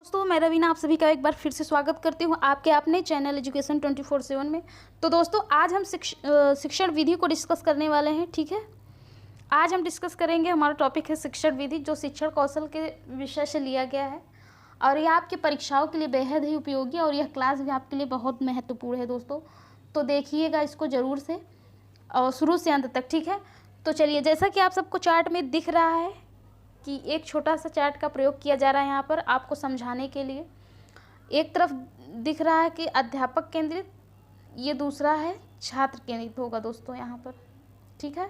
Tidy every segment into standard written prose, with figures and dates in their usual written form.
दोस्तों मैं रवीना आप सभी का एक बार फिर से स्वागत करती हूँ आपके अपने चैनल एजुकेशन 24/7 में। तो दोस्तों आज हम शिक्षण विधि को डिस्कस करने वाले हैं। ठीक है, आज हम डिस्कस करेंगे, हमारा टॉपिक है शिक्षण विधि, जो शिक्षण कौशल के विषय से लिया गया है और यह आपकी परीक्षाओं के लिए बेहद ही उपयोगी और यह क्लास भी आपके लिए बहुत महत्वपूर्ण है दोस्तों। तो देखिएगा इसको ज़रूर से और शुरू से अंत तक। ठीक है, तो चलिए, जैसा कि आप सबको चार्ट में दिख रहा है कि एक छोटा सा चार्ट का प्रयोग किया जा रहा है यहाँ पर आपको समझाने के लिए। एक तरफ दिख रहा है कि अध्यापक केंद्रित, ये दूसरा है छात्र केंद्रित होगा दोस्तों यहाँ पर। ठीक है,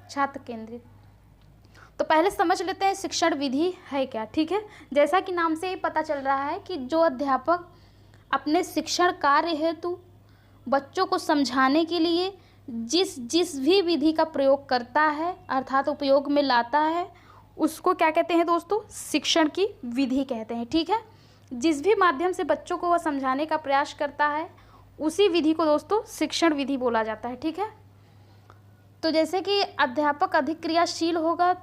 छात्र केंद्रित। तो पहले समझ लेते हैं शिक्षण विधि है क्या। ठीक है, जैसा कि नाम से ही पता चल रहा है कि जो अध्यापक अपने शिक्षण कार्य हेतु बच्चों को समझाने के लिए जिस भी विधि का प्रयोग करता है अर्थात उपयोग में लाता है, उसको क्या कहते हैं दोस्तों? शिक्षण की विधि कहते हैं। ठीक है, जिस भी माध्यम से बच्चों को वह समझाने का प्रयास करता है उसी विधि को दोस्तों शिक्षण विधि बोला जाता है। ठीक है, तो जैसे कि अध्यापक अधिक क्रियाशील होगा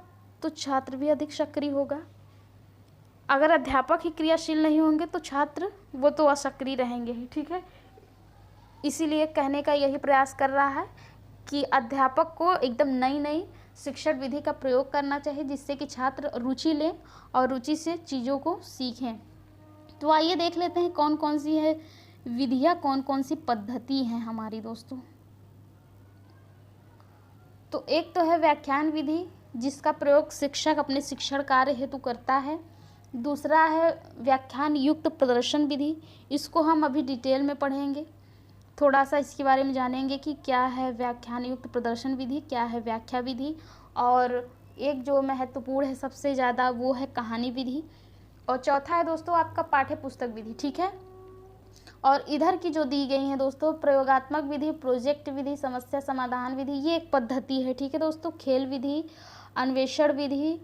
तो छात्र भी अधिक सक्रिय होगा। अगर अध्यापक ही क्रियाशील नहीं होंगे तो छात्र वो तो असक्रिय रहेंगे ही। ठीक है, इसीलिए कहने का यही प्रयास कर रहा है कि अध्यापक को एकदम नई शिक्षण विधि का प्रयोग करना चाहिए जिससे कि छात्र रुचि लें और रुचि से चीज़ों को सीखें। तो आइए देख लेते हैं कौन कौन सी है विधियाँ, कौन कौन सी पद्धति हैं हमारी दोस्तों। तो एक तो है व्याख्यान विधि, जिसका प्रयोग शिक्षक अपने शिक्षण कार्य हेतु करता है। दूसरा है व्याख्यान युक्त प्रदर्शन विधि, इसको हम अभी डिटेल में पढ़ेंगे, थोड़ा सा इसके बारे में जानेंगे कि क्या है व्याख्यान युक्त प्रदर्शन विधि, क्या है व्याख्या विधि, और एक जो महत्वपूर्ण है सबसे ज़्यादा वो है कहानी विधि, और चौथा है दोस्तों आपका पाठ्य पुस्तक विधि। ठीक है, और इधर की जो दी गई है दोस्तों प्रयोगात्मक विधि, प्रोजेक्ट विधि, समस्या समाधान विधि, ये एक पद्धति है। ठीक है दोस्तों, खेल विधि, अन्वेषण विधि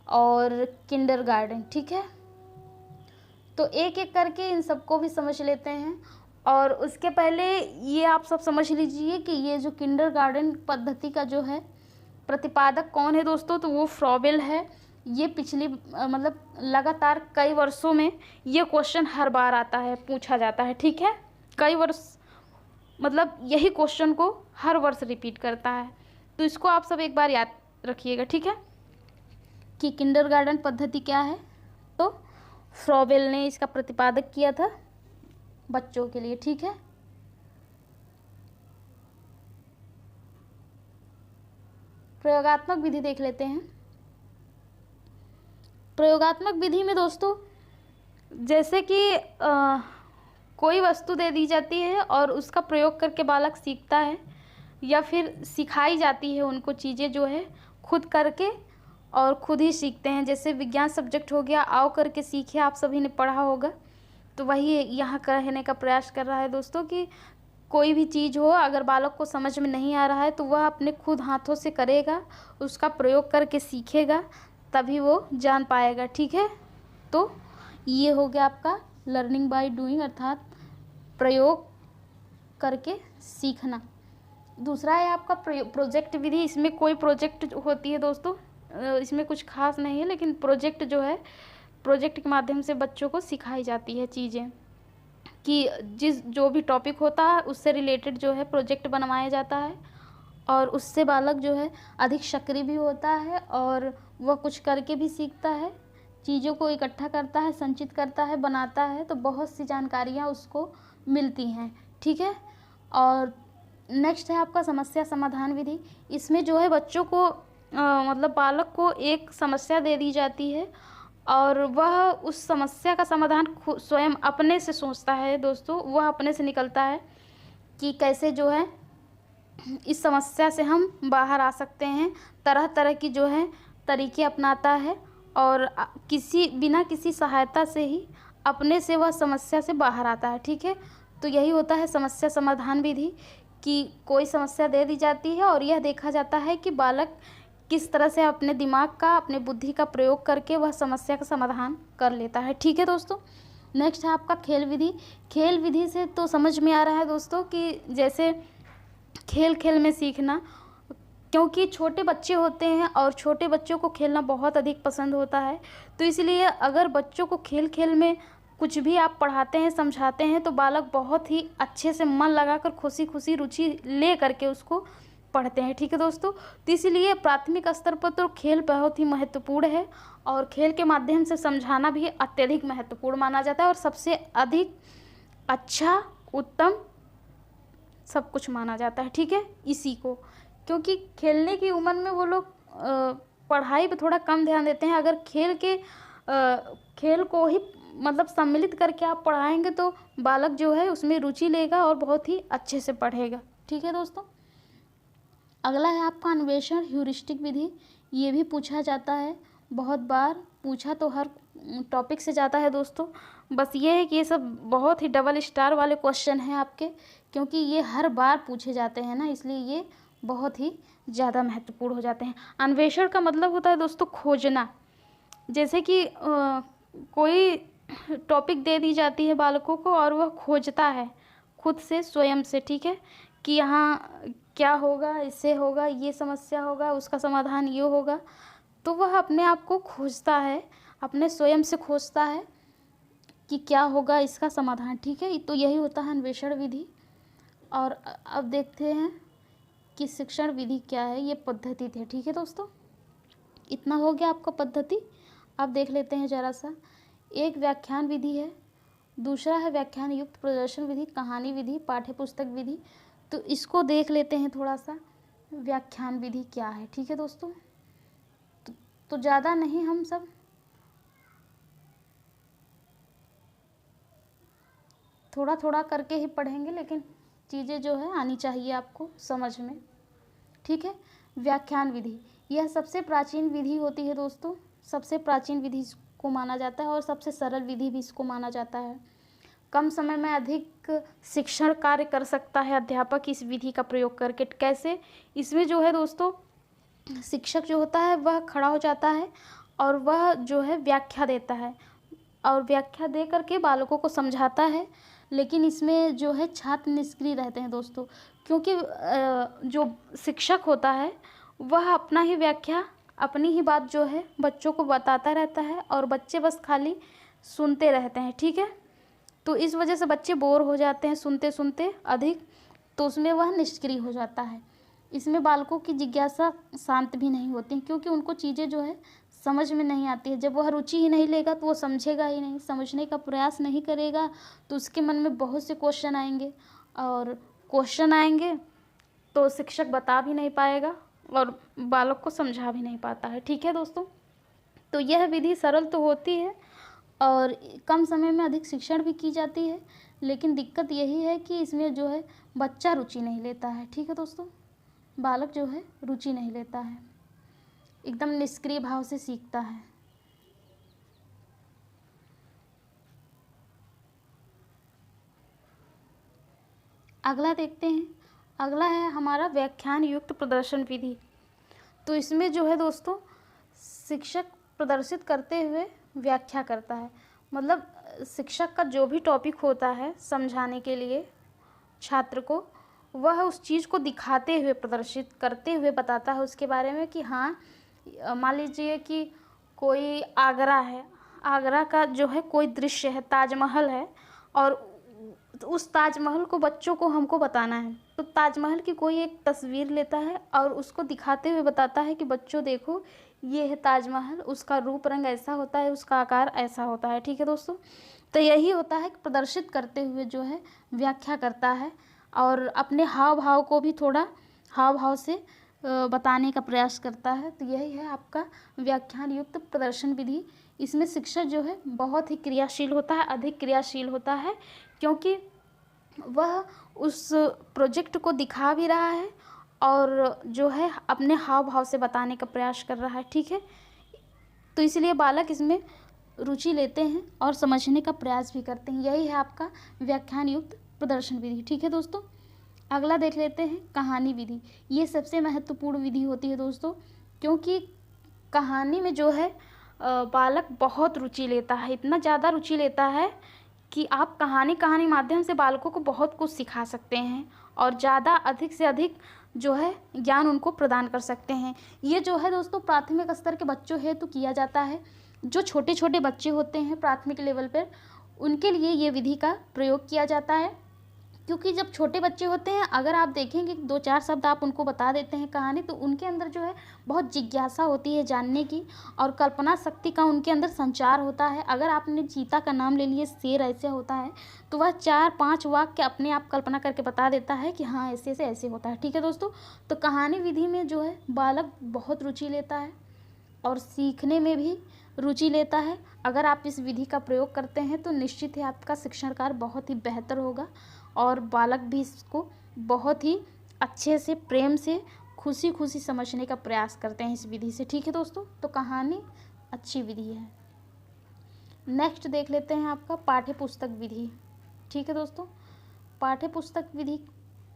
और किंडरगार्टन। ठीक है, तो एक एक करके इन सबको भी समझ लेते हैं। और उसके पहले ये आप सब समझ लीजिए कि ये जो किंडरगार्टन पद्धति का जो है प्रतिपादक कौन है दोस्तों, तो वो फ्रॉबेल है। ये पिछली मतलब लगातार कई वर्षों में ये क्वेश्चन हर बार आता है, पूछा जाता है। ठीक है, कई वर्ष मतलब यही क्वेश्चन को हर वर्ष रिपीट करता है, तो इसको आप सब एक बार याद रखिएगा। ठीक है, कि किंडरगार्टन पद्धति क्या है, तो फ्रॉबेल ने इसका प्रतिपादक किया था बच्चों के लिए। ठीक है, प्रयोगात्मक विधि देख लेते हैं। प्रयोगात्मक विधि में दोस्तों जैसे कि कोई वस्तु दे दी जाती है और उसका प्रयोग करके बालक सीखता है या फिर सिखाई जाती है उनको चीज़ें जो है खुद करके और खुद ही सीखते हैं। जैसे विज्ञान सब्जेक्ट हो गया, आओ करके सीखे, आप सभी ने पढ़ा होगा। तो वही यहाँ कहने का प्रयास कर रहा है दोस्तों कि कोई भी चीज़ हो अगर बालक को समझ में नहीं आ रहा है तो वह अपने खुद हाथों से करेगा, उसका प्रयोग करके सीखेगा, तभी वो जान पाएगा। ठीक है, तो ये हो गया आपका लर्निंग बाय डूइंग अर्थात प्रयोग करके सीखना। दूसरा है आपका प्रोजेक्ट विधि, इसमें कोई प्रोजेक्ट होती है दोस्तों, इसमें कुछ खास नहीं है, लेकिन प्रोजेक्ट जो है प्रोजेक्ट के माध्यम से बच्चों को सिखाई जाती है चीज़ें कि जो भी टॉपिक होता है उससे रिलेटेड जो है प्रोजेक्ट बनवाया जाता है और उससे बालक जो है अधिक सक्रिय भी होता है और वह कुछ करके भी सीखता है, चीज़ों को इकट्ठा करता है, संचित करता है, बनाता है, तो बहुत सी जानकारियाँ उसको मिलती हैं। ठीक है, और नेक्स्ट है आपका समस्या समाधान विधि। इसमें जो है बच्चों को मतलब बालक को एक समस्या दे दी जाती है और वह उस समस्या का समाधान स्वयं अपने से सोचता है दोस्तों, वह अपने से निकलता है कि कैसे जो है इस समस्या से हम बाहर आ सकते हैं। तरह तरह की जो है तरीके अपनाता है और बिना किसी सहायता से ही अपने से वह समस्या से बाहर आता है। ठीक है, तो यही होता है समस्या समाधान विधि कि कोई समस्या दे दी जाती है और यह देखा जाता है कि बालक किस तरह से अपने दिमाग का, अपने बुद्धि का प्रयोग करके वह समस्या का समाधान कर लेता है। ठीक है दोस्तों, नेक्स्ट है आपका खेल विधि। खेल विधि से तो समझ में आ रहा है दोस्तों कि जैसे खेल खेल में सीखना, क्योंकि छोटे बच्चे होते हैं और छोटे बच्चों को खेलना बहुत अधिक पसंद होता है। तो इसलिए अगर बच्चों को खेल खेल में कुछ भी आप पढ़ाते हैं, समझाते हैं, तो बालक बहुत ही अच्छे से मन लगाकर खुशी खुशी रुचि ले करके उसको पढ़ते हैं। ठीक है दोस्तों, तो इसलिए प्राथमिक स्तर पर तो खेल बहुत ही महत्वपूर्ण है और खेल के माध्यम से समझाना भी अत्यधिक महत्वपूर्ण माना जाता है और सबसे अधिक अच्छा, उत्तम सब कुछ माना जाता है। ठीक है, इसी को, क्योंकि खेलने की उम्र में वो लोग पढ़ाई पे थोड़ा कम ध्यान देते हैं। अगर खेल को ही मतलब सम्मिलित करके आप पढ़ाएंगे तो बालक जो है उसमें रुचि लेगा और बहुत ही अच्छे से पढ़ेगा। ठीक है दोस्तों, अगला है आपका अन्वेषण ह्यूरिस्टिक विधि। ये भी पूछा जाता है, बहुत बार पूछा तो हर टॉपिक से जाता है दोस्तों। बस ये है कि ये सब बहुत ही डबल स्टार वाले क्वेश्चन हैं आपके, क्योंकि ये हर बार पूछे जाते हैं ना, इसलिए ये बहुत ही ज़्यादा महत्वपूर्ण हो जाते हैं। अन्वेषण का मतलब होता है दोस्तों खोजना। जैसे कि कोई टॉपिक दे दी जाती है बालकों को और वह खोजता है खुद से, स्वयं से। ठीक है, कि यहाँ क्या होगा, इससे होगा, ये समस्या होगा, उसका समाधान ये होगा। तो वह अपने आप को खोजता है, अपने स्वयं से खोजता है कि क्या होगा इसका समाधान। ठीक है, तो यही होता है अन्वेषण विधि। और अब देखते हैं कि शिक्षण विधि क्या है, ये पद्धति थे। ठीक है दोस्तों, इतना हो गया आपका पद्धति। अब देख लेते हैं ज़रा सा। एक व्याख्यान विधि है, दूसरा है व्याख्यान युक्त प्रदर्शन विधि, कहानी विधि, पाठ्य पुस्तक विधि। तो इसको देख लेते हैं थोड़ा सा, व्याख्यान विधि क्या है। ठीक है दोस्तों, तो ज़्यादा नहीं, हम सब थोड़ा थोड़ा करके ही पढ़ेंगे, लेकिन चीज़ें जो है आनी चाहिए आपको समझ में। ठीक है, व्याख्यान विधि यह सबसे प्राचीन विधि होती है दोस्तों, सबसे प्राचीन विधि इसको माना जाता है और सबसे सरल विधि भी इसको माना जाता है। कम समय में अधिक शिक्षण कार्य कर सकता है अध्यापक इस विधि का प्रयोग करके। कैसे? इसमें जो है दोस्तों शिक्षक जो होता है वह खड़ा हो जाता है और वह जो है व्याख्या देता है और व्याख्या दे करके बालकों को समझाता है। लेकिन इसमें जो है छात्र निष्क्रिय रहते हैं दोस्तों, क्योंकि जो शिक्षक होता है वह अपना ही व्याख्या, अपनी ही बात जो है बच्चों को बताता रहता है और बच्चे बस खाली सुनते रहते हैं। ठीक है, तो इस वजह से बच्चे बोर हो जाते हैं सुनते सुनते अधिक, तो उसमें वह निष्क्रिय हो जाता है। इसमें बालकों की जिज्ञासा शांत भी नहीं होती, क्योंकि उनको चीज़ें जो है समझ में नहीं आती है। जब वह रुचि ही नहीं लेगा तो वो समझेगा ही नहीं, समझने का प्रयास नहीं करेगा, तो उसके मन में बहुत से क्वेश्चन आएंगे और क्वेश्चन आएंगे तो शिक्षक बता भी नहीं पाएगा और बालक को समझा भी नहीं पाता है। ठीक है दोस्तों, तो यह विधि सरल तो होती है और कम समय में अधिक शिक्षण भी की जाती है, लेकिन दिक्कत यही है कि इसमें जो है बच्चा रुचि नहीं लेता है। ठीक है दोस्तों, बालक जो है रुचि नहीं लेता है, एकदम निष्क्रिय भाव से सीखता है। अगला देखते हैं, अगला है हमारा व्याख्यान युक्त प्रदर्शन विधि। तो इसमें जो है दोस्तों शिक्षक प्रदर्शित करते हुए व्याख्या करता है, मतलब शिक्षक का जो भी टॉपिक होता है समझाने के लिए छात्र को, वह उस चीज़ को दिखाते हुए, प्रदर्शित करते हुए बताता है उसके बारे में कि हाँ, मान लीजिए कि कोई आगरा है, आगरा का जो है कोई दृश्य है, ताजमहल है, और उस ताजमहल को बच्चों को हमको बताना है। तो ताजमहल की कोई एक तस्वीर लेता है और उसको दिखाते हुए बताता है कि बच्चों देखो ये है ताजमहल, उसका रूप रंग ऐसा होता है, उसका आकार ऐसा होता है। ठीक है दोस्तों, तो यही होता है कि प्रदर्शित करते हुए जो है व्याख्या करता है और अपने हाव भाव को भी थोड़ा हाव भाव से बताने का प्रयास करता है। तो यही है आपका व्याख्यान युक्त प्रदर्शन विधि। इसमें शिक्षक जो है बहुत ही क्रियाशील होता है, अधिक क्रियाशील होता है, क्योंकि वह उस प्रोजेक्ट को दिखा भी रहा है और जो है अपने हाव भाव से बताने का प्रयास कर रहा है। ठीक है, तो इसलिए बालक इसमें रुचि लेते हैं और समझने का प्रयास भी करते हैं। यही है आपका व्याख्यान युक्त प्रदर्शन विधि। ठीक है दोस्तों, अगला देख लेते हैं कहानी विधि। ये सबसे महत्वपूर्ण विधि होती है दोस्तों, क्योंकि कहानी में जो है बालक बहुत रुचि लेता है, इतना ज़्यादा रुचि लेता है कि आप कहानी माध्यम से बालकों को बहुत कुछ सिखा सकते हैं और ज़्यादा अधिक से अधिक जो है ज्ञान उनको प्रदान कर सकते हैं। ये जो है दोस्तों प्राथमिक स्तर के बच्चों हेतु किया जाता है। जो छोटे छोटे बच्चे होते हैं प्राथमिक लेवल पर, उनके लिए ये विधि का प्रयोग किया जाता है। क्योंकि जब छोटे बच्चे होते हैं, अगर आप देखेंगे 2-4 शब्द आप उनको बता देते हैं कहानी, तो उनके अंदर जो है बहुत जिज्ञासा होती है जानने की, और कल्पना शक्ति का उनके अंदर संचार होता है। अगर आपने चीता का नाम ले लिए, शेर ऐसे होता है, तो वह 4-5 वाक्य अपने आप कल्पना करके बता देता है कि हाँ ऐसे से ऐसे होता है। ठीक है दोस्तों, तो कहानी विधि में जो है बालक बहुत रुचि लेता है और सीखने में भी रुचि लेता है। अगर आप इस विधि का प्रयोग करते हैं तो निश्चित ही आपका शिक्षण कार्य बहुत ही बेहतर होगा, और बालक भी इसको बहुत ही अच्छे से, प्रेम से, खुशी खुशी समझने का प्रयास करते हैं इस विधि से। ठीक है दोस्तों, तो कहानी अच्छी विधि है। नेक्स्ट देख लेते हैं आपका पाठ्य पुस्तक विधि। ठीक है दोस्तों, पाठ्य पुस्तक विधि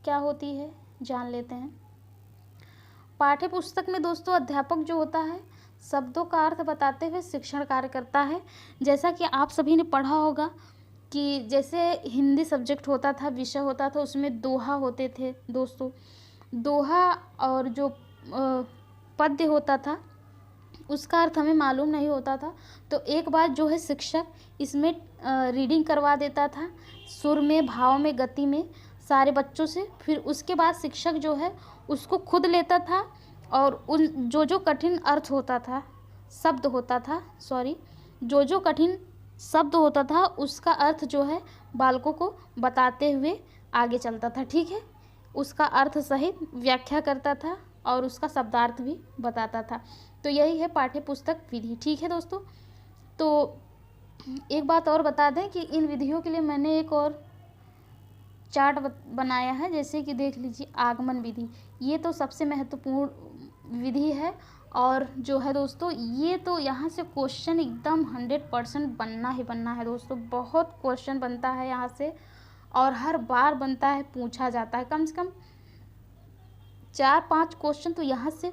क्या होती है जान लेते हैं। पाठ्य पुस्तक में दोस्तों अध्यापक जो होता है शब्दों का अर्थ बताते हुए शिक्षण कार्य करता है। जैसा कि आप सभी ने पढ़ा होगा कि जैसे हिंदी सब्जेक्ट होता था, विषय होता था, उसमें दोहा होते थे दोस्तों। दोहा और जो पद्य होता था उसका अर्थ हमें मालूम नहीं होता था, तो एक बार जो है शिक्षक इसमें रीडिंग करवा देता था, सुर में, भाव में, गति में, सारे बच्चों से। फिर उसके बाद शिक्षक जो है उसको खुद लेता था, और उन जो कठिन अर्थ होता था, शब्द होता था, जो कठिन शब्द होता था उसका अर्थ जो है बालकों को बताते हुए आगे चलता था। ठीक है, उसका अर्थ सहित व्याख्या करता था और उसका शब्दार्थ भी बताता था। तो यही है पाठ्य पुस्तक विधि। ठीक है दोस्तों, तो एक बात और बता दें कि इन विधियों के लिए मैंने एक और चार्ट बनाया है। जैसे कि देख लीजिए आगमन विधि, ये तो सबसे महत्वपूर्ण विधि है, और जो है दोस्तों ये तो यहाँ से क्वेश्चन एकदम 100% बनना ही बनना है दोस्तों। बहुत क्वेश्चन बनता है यहाँ से, और हर बार बनता है, पूछा जाता है। कम से कम 4-5 क्वेश्चन तो यहाँ से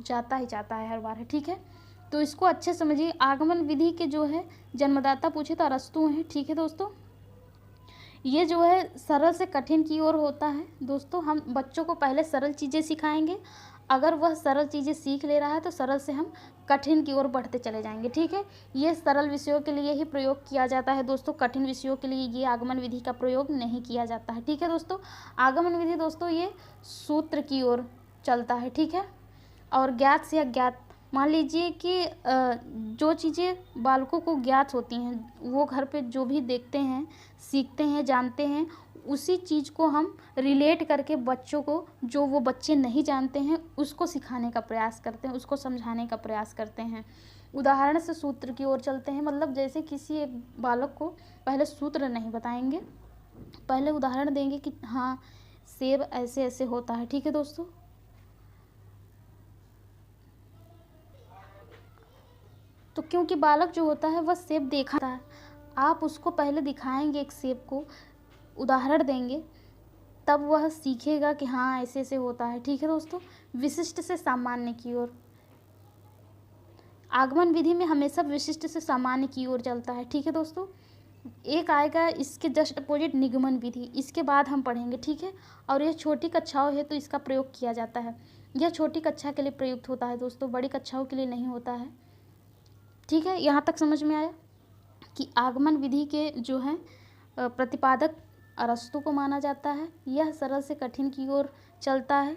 जाता ही जाता है हर बार है। ठीक है, तो इसको अच्छे समझिए। आगमन विधि के जो है जन्मदाता पूछे तो अरस्तु हैं। ठीक है दोस्तों, ये जो है सरल से कठिन की ओर होता है दोस्तों। हम बच्चों को पहले सरल चीज़ें सिखाएंगे, अगर वह सरल चीज़ें सीख ले रहा है तो सरल से हम कठिन की ओर बढ़ते चले जाएंगे। ठीक है, ये सरल विषयों के लिए ही प्रयोग किया जाता है दोस्तों, कठिन विषयों के लिए ये आगमन विधि का प्रयोग नहीं किया जाता है। ठीक है दोस्तों, आगमन विधि दोस्तों ये सूत्र की ओर चलता है। ठीक है, और ज्ञात से अज्ञात, मान लीजिए कि जो चीज़ें बालकों को ज्ञात होती हैं, वो घर पे जो भी देखते हैं, सीखते हैं, जानते हैं, उसी चीज़ को हम रिलेट करके बच्चों को, जो वो बच्चे नहीं जानते हैं, उसको सिखाने का प्रयास करते हैं, उसको समझाने का प्रयास करते हैं। उदाहरण से सूत्र की ओर चलते हैं, मतलब जैसे किसी एक बालक को पहले सूत्र नहीं बताएंगे, पहले उदाहरण देंगे कि हाँ सेब ऐसे ऐसे होता है। ठीक है दोस्तों, तो क्योंकि बालक जो होता है वह सेब देखा था, आप उसको पहले दिखाएंगे एक सेब को, उदाहरण देंगे, तब वह सीखेगा कि हाँ ऐसे ऐसे होता है। ठीक है दोस्तों, विशिष्ट से सामान्य की ओर, आगमन विधि में हमेशा विशिष्ट से सामान्य की ओर चलता है। ठीक है दोस्तों, एक आएगा इसके जस्ट अपोजिट निगमन विधि, इसके बाद हम पढ़ेंगे। ठीक है, और यह छोटी कक्षाओं है तो इसका प्रयोग किया जाता है। यह छोटी कक्षा के लिए प्रयुक्त होता है दोस्तों, बड़ी कक्षाओं के लिए नहीं होता है। ठीक है, यहाँ तक समझ में आया कि आगमन विधि के जो हैं प्रतिपादक अरस्तु को माना जाता है। यह सरल से कठिन की ओर चलता है।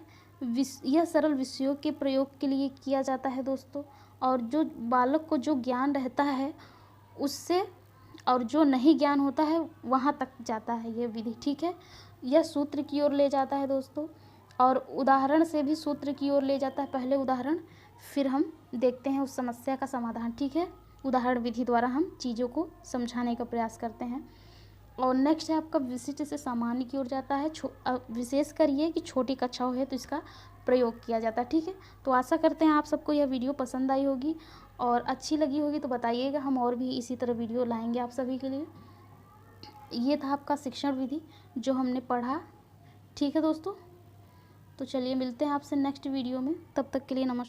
यह सरल विषयों के प्रयोग के लिए किया जाता है दोस्तों, और जो बालक को जो ज्ञान रहता है उससे, और जो नहीं ज्ञान होता है वहाँ तक जाता है ये विधि। ठीक है, यह सूत्र की ओर ले जाता है दोस्तों, और उदाहरण से भी सूत्र की ओर ले जाता है। पहले उदाहरण, फिर हम देखते हैं उस समस्या का समाधान। ठीक है, उदाहरण विधि द्वारा हम चीज़ों को समझाने का प्रयास करते हैं। और नेक्स्ट है आपका विशिष्ट से सामान्य की ओर जाता है। विशेष कर ये कि छोटी कक्षाओं है तो इसका प्रयोग किया जाता है। ठीक है, तो आशा करते हैं आप सबको यह वीडियो पसंद आई होगी, और अच्छी लगी होगी तो बताइएगा, हम और भी इसी तरह वीडियो लाएंगे आप सभी के लिए। ये था आपका शिक्षण विधि जो हमने पढ़ा। ठीक है दोस्तों, तो चलिए मिलते हैं आपसे नेक्स्ट वीडियो में, तब तक के लिए नमस्कार।